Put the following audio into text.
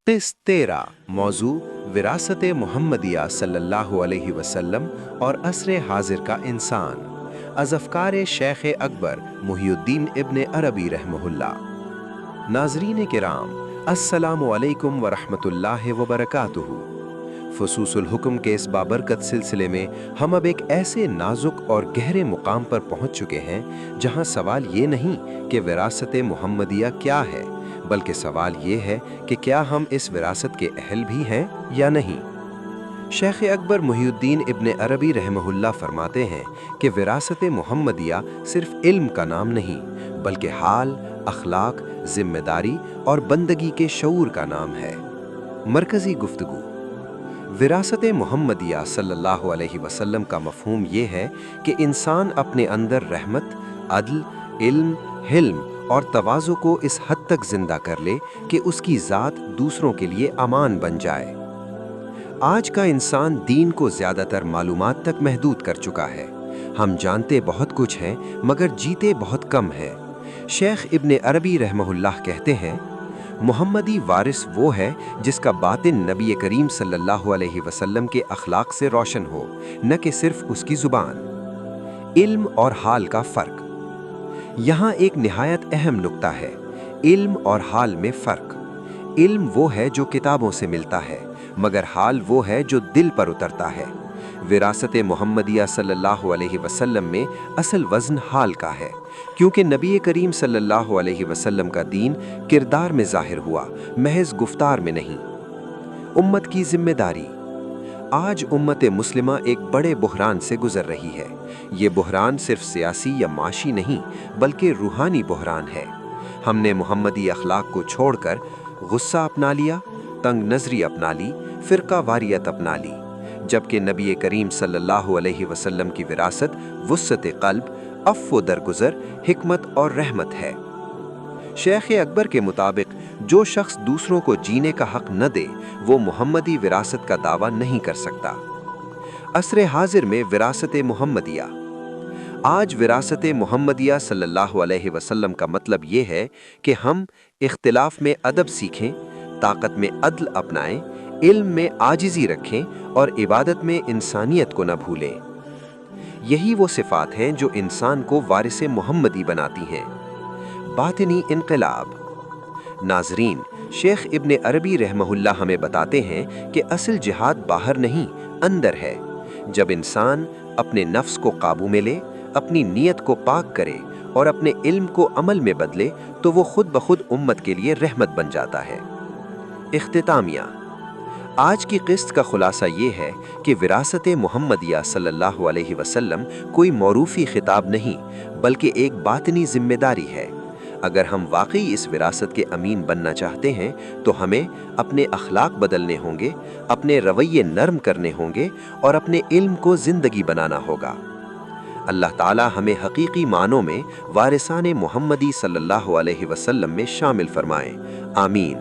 قسط 13 موضوع विरासत मुहम्मदिया सल्लल्लाहु अलैहि वसल्लम और असर हाजिर का इंसान अज़फ़कार शेख अकबर मुहियुद्दीन इब्न अरबी रहमहुल्लाह। नाज़रीन किराम, अस्सलामु अलैकुम व रहमतुल्लाहि व बरकातुहू। फ़ुसूसुल हुक्म के इस बाबरकत सिलसिले में हम अब एक ऐसे नाजुक और गहरे मुकाम पर पहुंच चुके हैं जहां सवाल ये नहीं कि विरासत मुहम्मदिया क्या है, बल्कि सवाल ये है कि क्या हम इस विरासत के अहल भी हैं या नहीं। शेख अकबर मुहियुद्दीन इब्न अरबी रहमहुल्लाह फरमाते हैं कि विरासत मुहम्मदिया सिर्फ इल्म का नाम नहीं, बल्कि हाल, अखलाक, जिम्मेदारी और बंदगी के शऊर का नाम है। मरकज़ी गुफ्तगू। विरासत मुहम्मदिया सल्लल्लाहु अलैहि वसल्लम का मफ़हूम ये है कि इंसान अपने अंदर रहमत, अदल, इल्म, हिल्म और तवाज़ु को इस हद तक जिंदा कर ले कि उसकी ज़ात दूसरों के लिए अमान बन जाए। आज का इंसान दीन को ज़्यादातर मालूमात तक महदूद कर चुका है। हम जानते बहुत कुछ हैं मगर जीते बहुत कम हैं। शेख इब्न अरबी रहमहुल्लाह कहते हैं, मुहम्मदी वारिस वो है जिसका बातिन नबी करीम सल्लल्लाहु अलैहि वसल्लम के अखलाक से रोशन हो, न कि सिर्फ उसकी ज़ुबान। इल्म और हाल का फ़र्क। यहाँ एक निहायत अहम नुक्ता है, इल्म और हाल में फ़र्क। इल्म वो है जो किताबों से मिलता है, मगर हाल वो है जो दिल पर उतरता है। विरासत मुहम्मदिया सल्लल्लाहु अलैहि वसल्लम में असल वज़न हाल का है, क्योंकि नबी करीम सल्लल्लाहु अलैहि वसल्लम का दीन किरदार में ज़ाहिर हुआ, महज गुफ्तार में नहीं। उम्मत की जिम्मेदारी। आज उम्मत मुस्लिमा एक बड़े बुहरान से गुजर रही है। ये बुहरान सिर्फ सियासी या माशी नहीं, बल्कि रूहानी बुहरान है। हमने मुहम्मदी अखलाक को छोड़कर गुस्सा अपना लिया, तंग नजरी अपना ली, फ़िरका वारियत अपना ली, जबकि नबी करीम सल्लल्लाहु अलैहि वसल्लम की विरासत वुस्अत क़ल्ब, अफ़्व दरगुज़र, हिकमत और रहमत है। शेख अकबर के मुताबिक जो शख्स दूसरों को जीने का हक न दे, वो मुहम्मदी विरासत का दावा नहीं कर सकता। असर हाजिर में विरासत मुहम्मदिया। आज विरासत मुहम्मदिया सल्लल्लाहु अलैहि वसल्लम का मतलब ये है कि हम इख्तिलाफ में अदब सीखें, ताकत में अदल अपनाएं, इल्म में आजिज़ी रखें और इबादत में इंसानियत को न भूलें। यही वो सिफ़ात हैं जो इंसान को वारिस मुहम्मदी बनाती हैं। बातिनी इनक़िलाब। नाज़रीन, शेख इब्न अरबी रहमहुल्लाह हमें बताते हैं कि असल जिहाद बाहर नहीं, अंदर है। जब इंसान अपने नफ्स को काबू में ले, अपनी नीयत को पाक करे और अपने इल्म को अमल में बदले, तो वो खुद ब खुद उम्मत के लिए रहमत बन जाता है। इख्तितामिया। आज की क़िस्त का खुलासा ये है कि विरासत मुहम्मदिया सल्लल्लाहु अलैहि वसल्लम कोई मौरूफ़ी खिताब नहीं, बल्कि एक बातिनी ज़िम्मेदारी है। अगर हम वाकई इस विरासत के अमीन बनना चाहते हैं तो हमें अपने अखलाक बदलने होंगे, अपने रवैये नरम करने होंगे और अपने इल्म को ज़िंदगी बनाना होगा। अल्लाह ताला हमें हकीकी मानों में वारिसाने मुहम्मदी सल्लल्लाहु अलैहि वसल्लम में शामिल फरमाएं। आमीन।